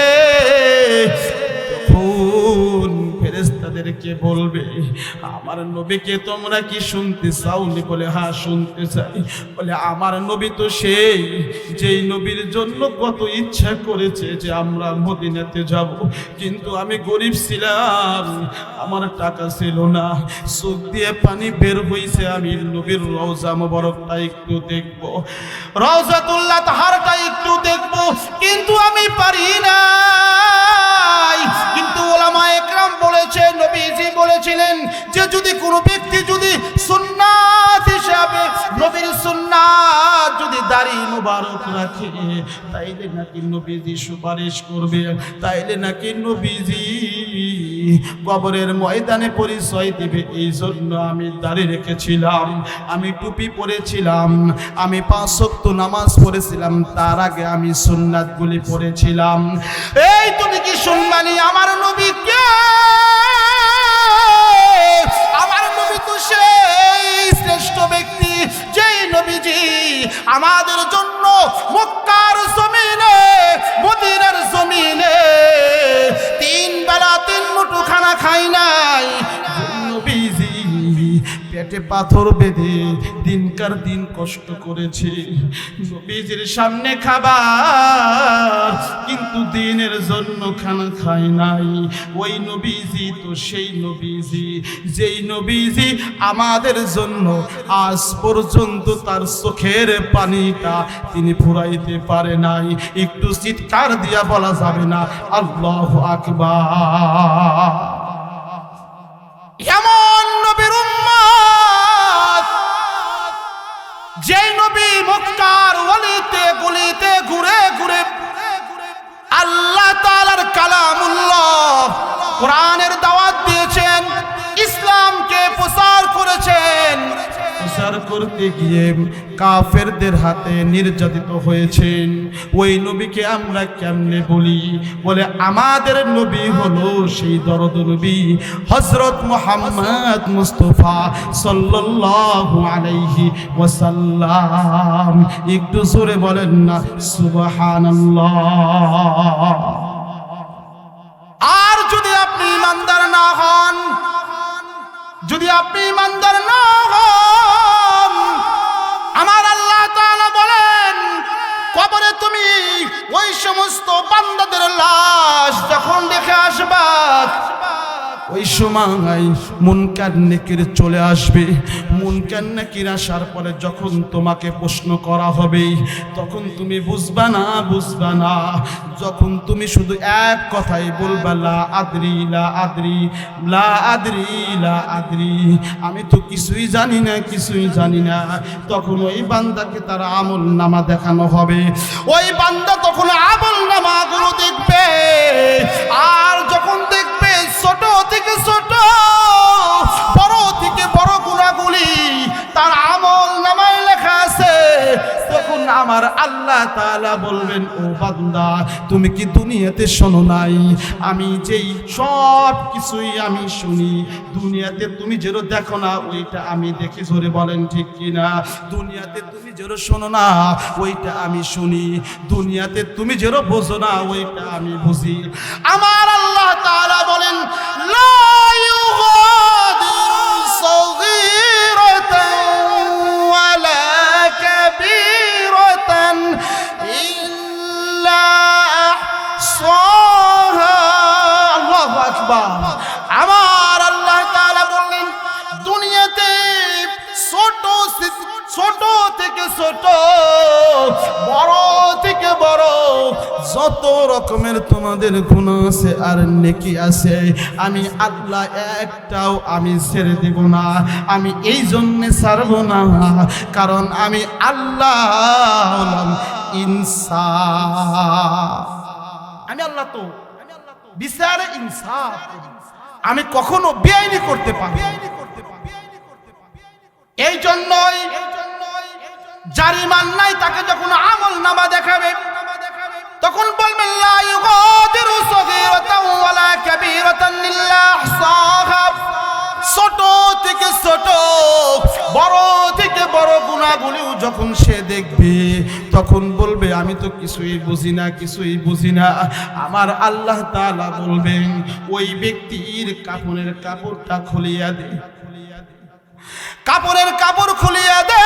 তখন ফেরেশতাদেরকে বলবে আমার নবীকে তোমরা কি শুনতে চাওনি? বলে হ্যাঁ শুনতে চাই। বলে আমার নবী তো সেই যেই নবীর জন্য কত ইচ্ছা করেছে যে আমরা মদিনাতে যাব, কিন্তু আমি গরিব ছিলাম, আমার টাকা ছিল না, চোখ দিয়ে পানি বের হইছে, আমি নবীর রওজা মোবারকটা একটু দেখব, রওজাতুল্লাহ তাহারটা একটু দেখব, কিন্তু আমি পারি না। কিন্তু ওলামায়ে কেরাম বলেছেন, নবীজি বলেছিলেন যে যদি কোনো ব্যক্তি যদি সুন্নাত হিসাবে নবীর সুন্নাত যদি দাড়ি মুবারক রাখে, তাইলে নাকি নবীজি সুপারিশ করবে, তাইলে নাকি নবীজি কবরের ময়দানে পরিচয় দিবে। এই জন্য আমি দাড়ি রেখেছিলাম, আমি টুপি পরেছিলাম, আমি 5 ওয়াক্ত নামাজ পড়েছিলাম, তার আগে আমি সুন্নাতগুলি পড়েছিলাম। এই তুমি কি শুনবানি আমার নবী কে? আমার নবী তো সেই শ্রেষ্ঠ ব্যক্তি যেই নবীজি আমাদের জন্য মক্কার জমিনে মদিনার জমিনে 3 বেলা 3 মুঠো খানা খাই নাই। নবীজি পেটে পাথর বেঁধে দিনকার দিন কষ্ট করেছে, নবীজির সামনে খাবার, কিন্তু দিনের জন্য খানা খায় নাই। ওই নবীজি তো সেই নবীজি যেই নবীজি আমাদের জন্য আজ পর্যন্ত তার চোখের পানিটা তিনি ফুরাইতে পারে নাই। একটু চিৎকার দিয়া বলা যাবে না আল্লাহু আকবার? এমন নবীর উম্মত যেই নবী মক্কার ওয়ালিতে গলিতে ঘুরে ঘুরে আল্লাহ তাআলার কালামুল্লাহ কোরআনের দাওয়াত দিয়েছেন, ইসলামকে প্রচার করেছেন। প্রচার করতে গিয়ে কাফেরদের হাতে নির্যাতিত হয়েছেন। ওই নবীকে আমরা কেমনে বলি? বলে আমাদের নবী হলো সেই দরদ নবী হযরত মুহাম্মদ মুস্তাফা সাল্লাল্লাহু আলাইহি ওয়াসাল্লাম। একটু জোরে বলেন না সুবহানাল্লাহ। আর যদি আপনি ইমানদার না হন, যদি আপনি ইমানদার না হন, আমার আল্লাহ তাআলা বলেন কবরে তুমি ওই সমস্ত বান্দাদের লাশ যখন দেখে আসবা, ওই সময় মুনকার নেকির চলে আসবে। মুনকার নেকির আসার পরে যখন তোমাকে প্রশ্ন করা হবে, তখন তুমি বুঝবা না, বুঝবা না। যখন তুমি শুধু এক কথাই বলবা লা আদরি লা আদরি লা আদরি লা আদরি, আমি তো কিছুই জানি না, কিছুই জানি না, তখন ওই বান্দাকে তার আমল নামা দেখানো হবে। ওই বান্দা তখন আমল নামাগুলো দেখবে, আর যখন দেখবে ছোট থেকে ছোট বড় থেকে বড় গুনাহগুলি তার আমল নামায় লেখা আছে, তখন আমার আল্লাহ তাআলা বলবেন, ও বান্দা তুমি কি দুনিয়াতে শোনো নাই আমি যেই সব কিছুই আমি শুনি, দুনিয়াতে তুমি যেটা দেখো না ওইটা আমি দেখি। জোরে বলেন ঠিক কিনা? দুনিয়াতে তুমি যেটা শোনো না ওইটা আমি শুনি, দুনিয়াতে তুমি যেটা বোঝো না ওইটা আমি বুঝি। আমার আল্লাহ তাআলা বলেন, লা ইউগাদিরু সাগীরাতান ওয়ালা কাবীরাতান ইল্লা আহসাহা। আল্লাহু আকবার। আমার আল্লাহ তাআলা বললেন, দুনিয়াতে ছোট থেকে ছোট, বড় থেকে বড় যত রকমের তোমাদের গুনাহ আছে আর নেকি আছে, আমি আল্লাহ একটাও আমি ছেড়ে দেব না। আমি এই জন্য ছাড়ব না কারণ আমি আল্লাহ হলাম ইনসাফ। আমি আল্লাহ তো বিচারে ইনসাফ, আমি কখনো বেআইনি করতে পারি। এই জন্যই যার ঈমান নাই তাকে যখন আমল নামা দেখাবে তখন বলবেন, লা ইউগাদিরু সাগীরাতান ওয়ালা কাবীরাতান ইল্লা আহসাহা। ছোট থেকে ছোট, বড় থেকে বড় গুনাহগুলিও যখন সে দেখবে তখন বলবে, আমি তো কিছুই বুঝি না, কিছুই বুঝি না। আমার আল্লাহ তাআলা বলবেন, ওই ব্যক্তির কাফনের কাপড়টা খুলিয়া দে, কাপড়ের কাপড় খুলিয়া দে।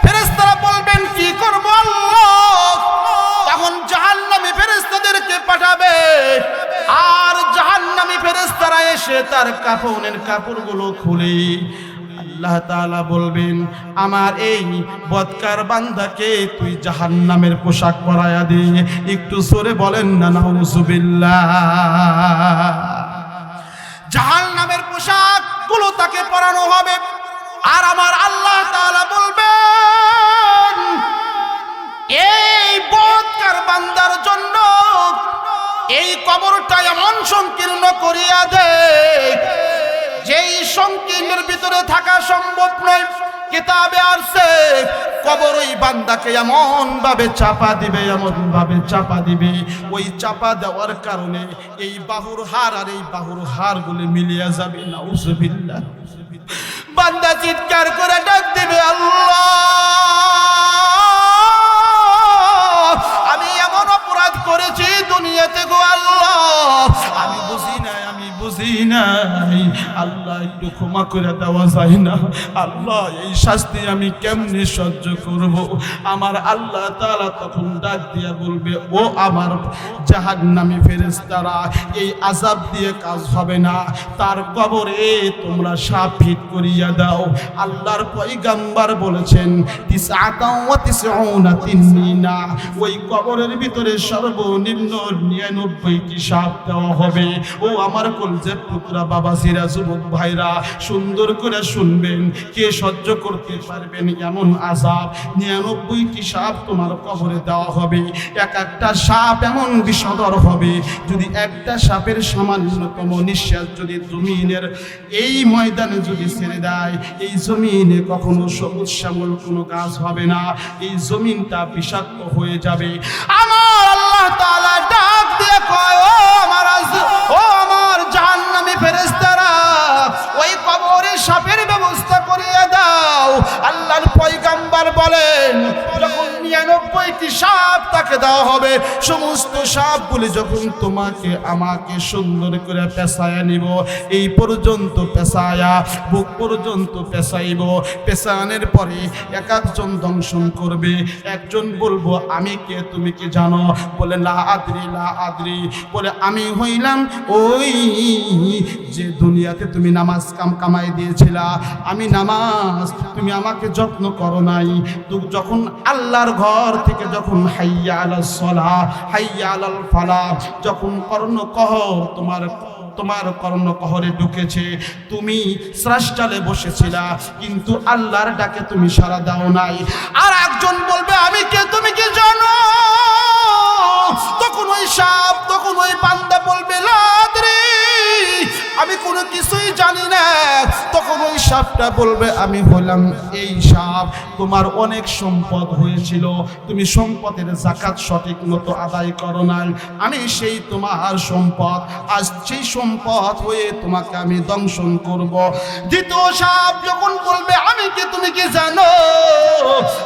ফেরেশতারা বলবেন, কি করব আল্লাহ? তখন জাহান্নামী ফেরেশতাদেরকে পাঠাবে, আর জাহান্নামী ফেরেশতারা এসে তার কাফনের কাপড়গুলো খুলে আল্লাহ তাআলা বলবেন, আমার এই বদকার বান্দাকে তুই জাহান্নামের পোশাক পরায়া দে। একটু জোরে বলেন না নাউজুবিল্লাহ। জাহান্নামের পোশাক গুলো তাকে পরানো হবে, আর আমার আল্লাহ তাআলা বলবেন, এই বদকার বান্দার জন্য এই কবরটা এমন সংকীর্ণ করিয়া দে যেই সংকীর্ণের ভিতরে থাকা সম্ভব নয়। কিতাবে আছে কবর ওই বান্দাকে এমন ভাবে চাপা দিবে, এমন ভাবে চাপা দিবে, ওই চাপা দেওয়ার কারণে এই বাহুর হাড় আর এই বাহুর হাড় গুলি মিলিয়া যাবে। নাউজুবিল্লাহ। বান্দা চিৎকার করে ডাক দিবে, আল্লাহ আমি এমন অপরাধ করেছি দুনিয়াতে গো আল্লাহ, আমি বুঝি নাই, আমি বুঝি নাই। আল্লাহ একটু ক্ষমা করে দেওয়া যায় না? আল্লাহ এই শাস্তি আমি কেমনে সহ্য করব? আমার আল্লাহ তাআলা তখন ডাক দিয়া বলবে, ও আমার জাহান্নামী ফেরেশতারা, এই আযাব দিয়ে কাজ হবে না, তার কবরে তোমরা সাপ ফিট করিয়া দাও। আল্লাহর পয়গম্বর বলেছেন, 99 ওই কবরের ভিতরে সর্বনিম্ন 99টি সাপ দেওয়া হবে। ও আমার কলজের টুকরা বাবাজিরা, যুবক ভাইরা, সুন্দর করে শুনবেন। কে সহ্য করতে পারবেন এমন আযাব? 99টি সাপ তোমার কবরে দেওয়া হবে। এক একটা সাপ এমন বিষধর হবে, যদি একটা সাপের সামান্যতম নিঃশ্বাস যদি জমিনের এই ময়দানে যদি ছেড়ে দেয়, এই জমিনে কখনো সবুজ শ্যামল কোনো গাছ হবে না, এই জমিনটা বিষাক্ত হয়ে যাবে। আমার আল্লাহ তাআলা ডাক দিয়ে কয়, ও আমার জাহান্নামী ফেরেশতারা, ওই কবরে সাপের ব্যবস্থা করিয়ে দাও। আল্লাহর পয়গম্বর বলেন, যখন 99টি সাপ তাকে দেওয়া হবে, সমস্ত সাপগুলি যখন তোমাকে আমাকে সুন্দর করে পেঁচায়া নিব, এই পর্যন্ত পেঁচায়া বুক পর্যন্ত পেঁচাইব। পেঁচানোর পরে এক একজন দংশন করবে। একজন বলবো, আমি কে, তুমি কি জানো? বলে, লা আদরি, লা আদরি। বলে, আমি হইলাম ওই যে দুনিয়াতে তুমি নামাজ কামাই দিয়েছিলা, আমি নামাজ, তুমি আমাকে যত্ন করো নাই। যখন আল্লাহর ঘর থেকে যখন হাইয়া আলাস সালাহ, হাইয়া আলাল ফালাহ, যখন কর্ণকহ তোমার কর্ণকহরে ঢুকেছে, তুমি স্রাষ্টালে বসেছিলা, কিন্তু আল্লাহর ডাকে তুমি সাড়া দাও নাই। আর একজন বলবে, আমি কে, তুমি কি জানো? তখন ওই সাপ, তখন ওই বান্দা বলবে, লা আদরি, আমি কোনো কিছুই জানি না। তখন ওই সাপটা বলবে, আমি হলাম এই সাপ, তোমার অনেক সম্পদ হয়েছিল, তুমি সম্পদের যাকাত সঠিক মতো আদায় করো নাই, আমি সেই তোমার সম্পদ, আজ সেই সম্পদ হয়ে তোমাকে আমি দংশন করব। দ্বিতীয় সাপ যখন বলবে, আমি কি, তুমি কি জানো?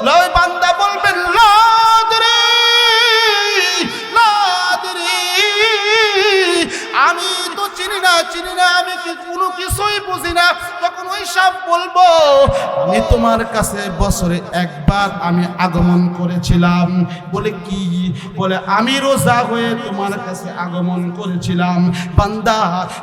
লয় বান্দা বলবেন, লা আদরি, লা আদরি, আমি তো চিনি না, আমি কি কোনো কিছুই বুঝি না। তখন ওই সাপ বলবো, আমি তোমার কাছে বছরে একবার আমি আগমন করেছিলাম। বলে কি? বলে আমি রোজা হয়ে তোমার কাছে আগমন করেছিলাম। বান্দা,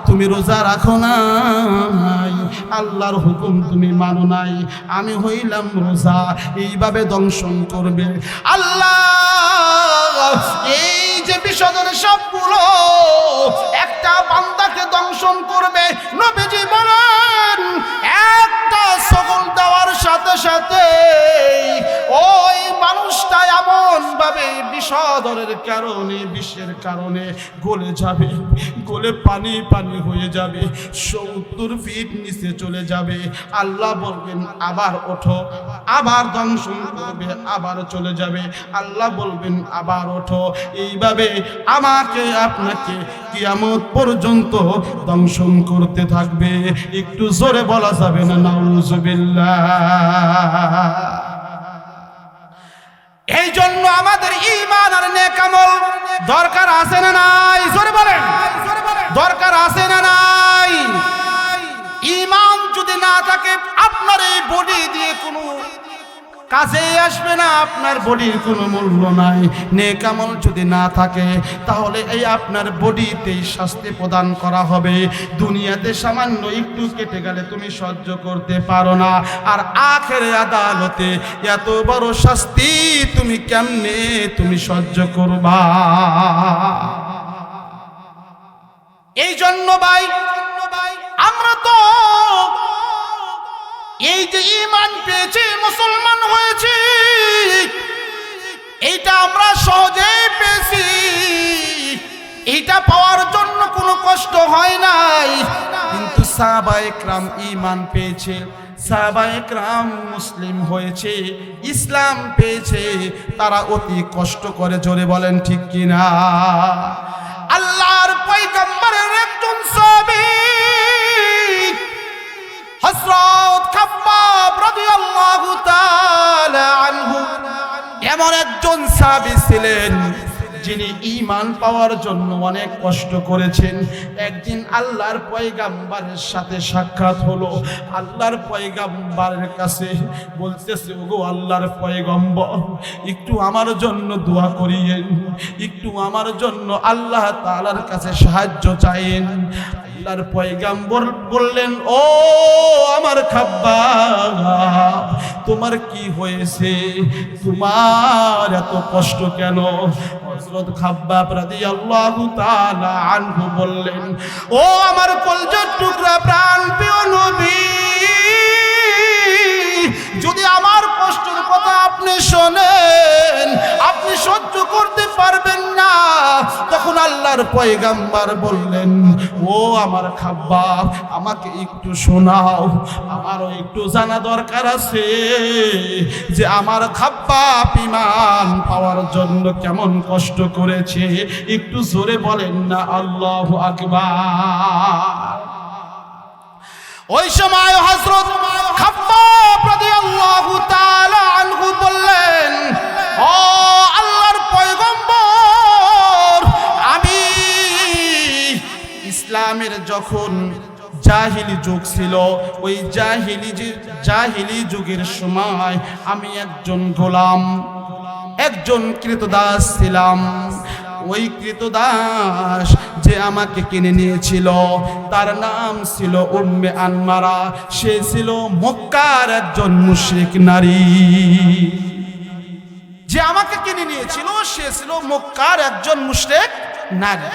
তুমি রোজা রাখো নাই, আল্লাহর হুকুম তুমি মানো নাই, আমি হইলাম রোজা। এইভাবে দংশন করবে আল্লাহ। এই যে বিষধর সবগুলো একটা বান্দাকে দংশন করবে। নবীজি বলেন, একটা ছাগল দেওয়ার সাথে সাথে ওই মানুষটা এমন ভাবে বিষধরের কারণে, বিষের কারণে গলে যাবে, গলে পানি পানি হয়ে যাবে, 70 ফিট নিচে চলে যাবে। আল্লাহ বলবেন, আবার ওঠো, আবার দংশন করবে, আবার চলে যাবে। আল্লাহ বলবেন, আবার ওঠো। এইভাবে আমাকে আপনাকে কিয়ামত পর্যন্ত দংশন করতে থাকবে। একটু জোরে বলা যাবে না নাউজুবিল্লাহ? এই জন্য আমাদের ঈমান আর নেক আমল দরকার আছে না নাই? জোরে বলেন, দরকার আছে না নাই? ঈমান যদি না থাকে, আপনার এই বডি দিয়ে কোনো কাজে আসবে না, আপনার বডির কোনো মূল্য নাই। নেক আমল যদি না থাকে, তাহলে এই আপনার বডিতেই শাস্তি প্রদান করা হবে। দুনিয়াতে সামান্য একটু কেটে গেলে তুমি সহ্য করতে পারো না, আর আখেরে আদালতে এত বড় শাস্তি তুমি কেমনে তুমি সহ্য করবা? এই জন্য ভাই, আমরা তো এই যে ঈমান পেয়েছি, মুসলমান হয়েছি, এইটা আমরা সহজেই পেয়েছি। এইটা পাওয়ার জন্য কোনো কষ্ট হয় নাই। কিন্তু সাহাবায়ে কেরাম ঈমান পেয়েছে, সাহাবায়ে কেরাম মুসলিম হয়েছে, ইসলাম পেয়েছে, তারা অতি কষ্ট করে। জোরে বলেন ঠিক কিনা? আল্লাহর পয়গম্বরের একজন সাহাবী হযরত খাব্বাব রাদিয়াল্লাহু তাআলা আনহু এমন একজন সাহাবী ছিলেন, যিনি ঈমান পাওয়ার জন্য অনেক কষ্ট করেছেন। একদিন আল্লাহর পয়গম্বরের সাথে সাক্ষাৎ হলো। আল্লাহর পয়গম্বরের কাছে বলতেছে, ওগো আল্লাহর পয়গম্বর, একটু আমার জন্য দোয়া করিয়েন, একটু আমার জন্য আল্লাহ তাআলার কাছে সাহায্য চাইেন। আল্লাহর পয়গম্বর বললেন, ও আমার খাব্বাব, তোমার কি হয়েছে? তোমার এত কষ্ট কেন? হযরত খাব্বাব রাদিয়াল্লাহু তাআলা আনহু বললেন, ও আমার কলজার টুকরা প্রাণ প্রিয় নবী, যদি আমার কষ্টের কথা আপনি শোনেন, আপনি সহ্য করতে পারবেন না। তখন আল্লাহর পয়গম্বর বললেন, ও আমার খাব্বাব, আমাকে একটু শোনাও, আমারও একটু জানা দরকার আছে যে আমার খাব্বাব ঈমান পাওয়ার জন্য কেমন কষ্ট করেছে। একটু জোরে বলেন না আল্লাহু আকবার। ওই সময় হযরত খাব্বাব রাদিয়াল্লাহু তাআলা আনহু বললেন, ও আল্লাহর পয়গম্বর, আমি ইসলামের যখন জাহিলি যুগ ছিল, ওই জাহিলি যুগের সময় আমি একজন গোলাম, একজন কৃতদাস ছিলাম। ওই কৃতদাস যে আমাকে কিনে নিয়েছিল, তার নাম ছিল উম্মে আনমারা। সে ছিল মক্কার একজন মুশরিক নারী। যে আমাকে কিনে নিয়েছিল, সে ছিল মক্কার একজন মুশরিক নারী।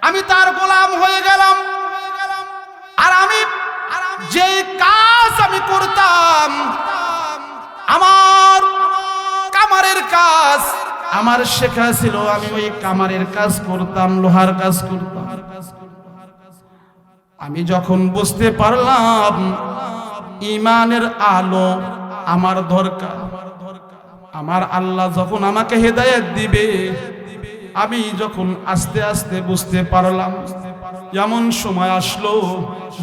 আমি তার গোলাম হয়ে গেলাম। আর আমি যে কাজ আমি করতাম, আমার কামারের কাজ আমার শেখা ছিল, আমি ওই কামারের কাজ করতাম, লোহার কাজ করতাম। আমি যখন বুঝতে পারলাম ঈমানের আলো আমার দরকার, আমার আল্লাহ যখন আমাকে হেদায়েত দিবে, আমি যখন আস্তে আস্তে বুঝতে পারলাম, এমন সময় আসলো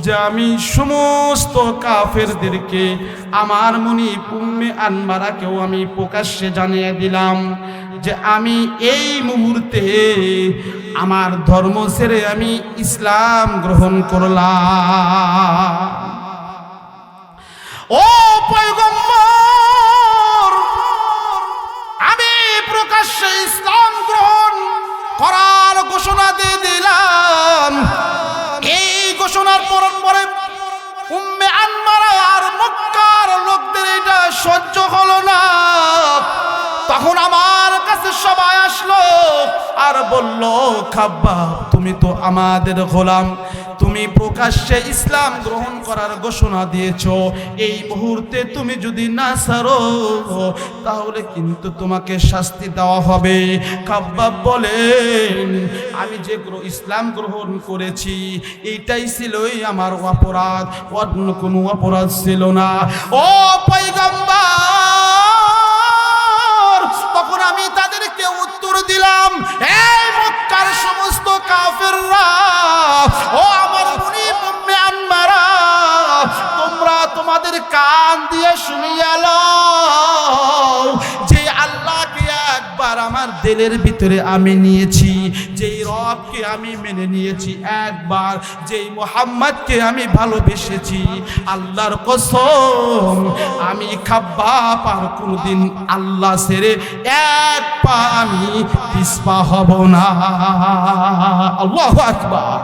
যে আমি সমস্ত কাফেরদেরকে, আমার মুনিব উম্মে আনমারাকেও আমি প্রকাশ্যে জানিয়ে দিলাম যে আমি এই মুহূর্তে আমার ধর্ম ছেড়ে আমি ইসলাম গ্রহণ করলাম। ও পয়গম্বর, আমি প্রকাশ্যে ইসলাম গ্রহণ করার ঘোষণা দিয়ে দিলাম। এই ঘোষণার পরে উম্মে আনমারা আর মক্কার লোকদের এটা সহ্য হলো না। তখন আমার কাছে সবাই আসলো আর বলল, খাব্বাব তুমি তো আমাদের গোলাম, তুমি প্রকাশ্যে ইসলাম গ্রহণ করার ঘোষণা দিয়েছো, এই মুহূর্তে তুমি যদি না ছাড়ো তাহলে কিন্তু তোমাকে শাস্তি দেওয়া হবে। খাব্বাব বলেন, আমি যে ইসলাম গ্রহণ করেছি এইটাই ছিলই আমার অপরাধ, অন্য কোনো অপরাধ ছিল না। ও পয়গম্বর, তখন আমি তাদেরকে উত্তর দিলাম, এই মক্কার সমস্ত কাফেররা, ও আমার মুনিব উম্মে আনমারা, তোমরা তোমাদের কান দিয়ে শুনিয়া লও, যে আল্লাহকে একবার আমার দিলের ভিতরে আমি নিয়েছি, যেই রবকে আমি মেনে নিয়েছি একবার, যেই মুহাম্মদকে আমি ভালোবেসেছি, আল্লাহর কসম আমি খাব্বাব আর কোনদিন আল্লাহ ছেড়ে এক পা আমি পিছপা হব না। আল্লাহু আকবার।